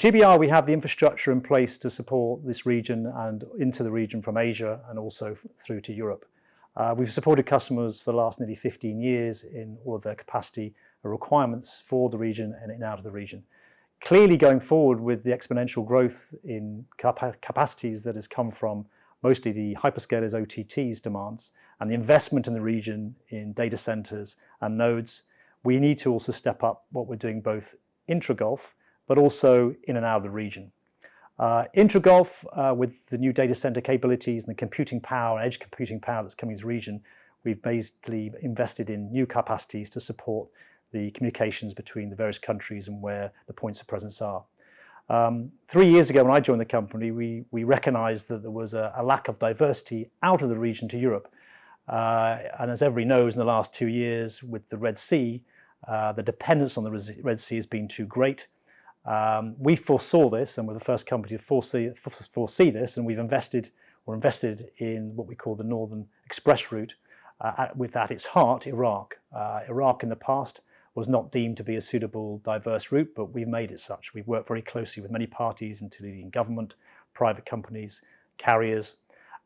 GBI, we have the infrastructure in place to support this region and into the region from Asia and also through to Europe. We've supported customers for the last nearly 15 years in all of their capacity requirements for the region and in out of the region. Clearly going forward with the exponential growth in capacities that has come from mostly the hyperscalers OTTs demands and the investment in the region in data centers and nodes, we need to also step up what we're doing both intra-Gulf but also in and out of the region. Intra-Gulf, with the new data center capabilities and the computing power and edge computing power that's coming to the region, we've basically invested in new capacities to support the communications between the various countries and where the points of presence are. 3 years ago when I joined the company, we recognized that there was a lack of diversity out of the region to Europe. And as everybody knows, in the last 2 years with the Red Sea, the dependence on the Red Sea has been too great. We foresaw this and we're the first company to foresee this, and we've invested in what we call the Northern Express route, with at its heart Iraq. Iraq in the past was not deemed to be a suitable diverse route, but we've made it such. We've worked very closely with many parties, including government, private companies, carriers,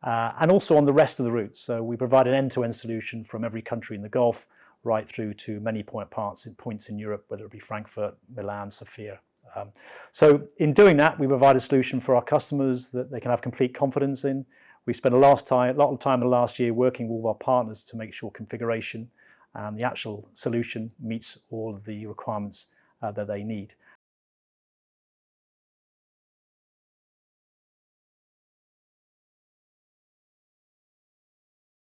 and also on the rest of the route. So we provide an end-to-end solution from every country in the Gulf right through to many points in Europe, whether it be Frankfurt, Milan, Sofia. So in doing that, we provide a solution for our customers that they can have complete confidence in. We spent a lot of time in the last year working with all our partners to make sure configuration and the actual solution meets all of the requirements that they need.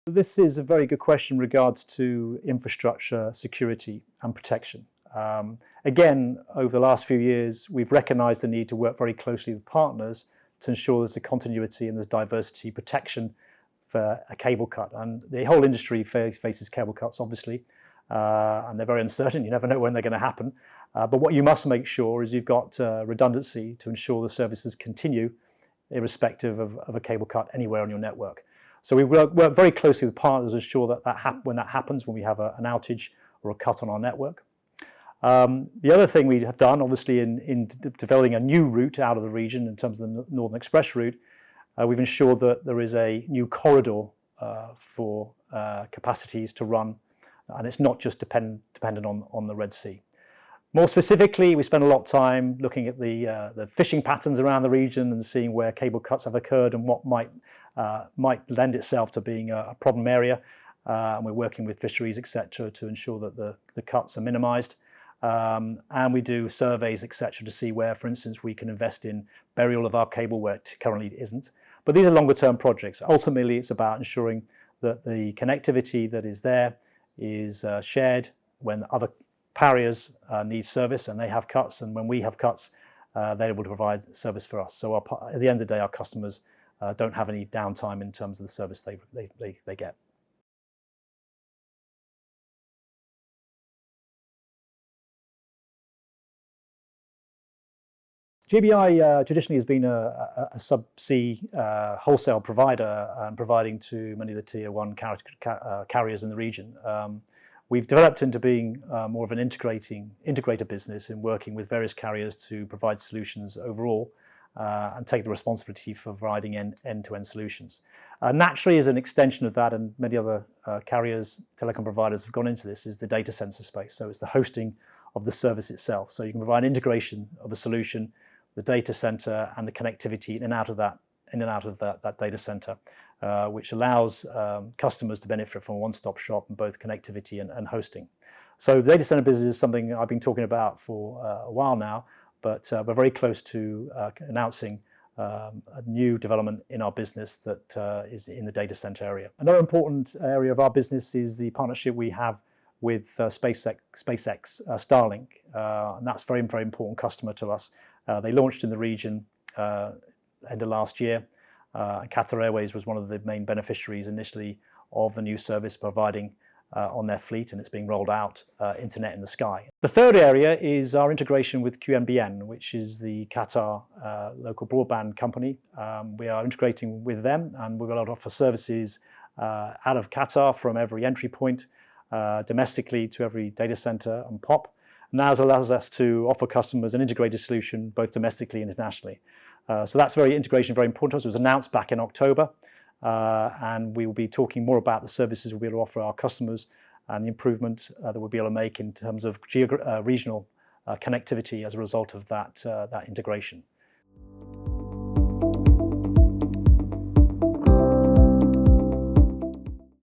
This is a very good question in regards to infrastructure, security and protection. Again, over the last few years, we've recognized the need to work very closely with partners to ensure there's a continuity and there's diversity protection for a cable cut. And the whole industry faces cable cuts, obviously, and they're very uncertain. You never know when they're going to happen. But what you must make sure is you've got redundancy to ensure the services continue irrespective of a cable cut anywhere on your network. So we work very closely with partners to ensure that when that happens, when we have an outage or a cut on our network. The other thing we have done, obviously, in developing a new route out of the region in terms of the Northern Express route, we've ensured that there is a new corridor for capacities to run, and it's not just dependent on the Red Sea. More specifically, we spend a lot of time looking at the fishing patterns around the region and seeing where cable cuts have occurred and what might lend itself to being a problem area. And we're working with fisheries, etc., to ensure that the cuts are minimized. And we do surveys, etc., to see where, for instance, we can invest in burial of our cable where it currently isn't. But these are longer term projects. Ultimately, it's about ensuring that the connectivity that is there is shared when other carriers need service and they have cuts, and when we have cuts, they're able to provide service for us. So at the end of the day, our customers don't have any downtime in terms of the service they get. GBI traditionally has been a subsea wholesale provider and providing to many of the tier 1 carriers in the region. We've developed into being more of an integrator business in working with various carriers to provide solutions overall and take the responsibility for providing end-to-end solutions. Naturally, as an extension of that, and many other carriers, telecom providers have gone into this, is the data center space. So it's the hosting of the service itself. So you can provide integration of the solution, the data center and the connectivity in and out of that data center, which allows customers to benefit from a one-stop shop in both connectivity and hosting. So the data center business is something I've been talking about for a while now, but we're very close to announcing a new development in our business that is in the data center area. Another important area of our business is the partnership we have with SpaceX Starlink, and that's a very, very important customer to us. They launched in the region end of last year. Qatar Airways was one of the main beneficiaries initially of the new service providing on their fleet, and it's being rolled out, internet in the sky. The third area is our integration with QNBN, which is the Qatar local broadband company. We are integrating with them, and we're going to offer services out of Qatar from every entry point, domestically to every data center and POP. now it allows us to offer customers an integrated solution both domestically and internationally. So that's integration very important to us. It was announced back in October, and we will be talking more about the services we'll be able to offer our customers and the improvement that we'll be able to make in terms of regional connectivity as a result of that integration.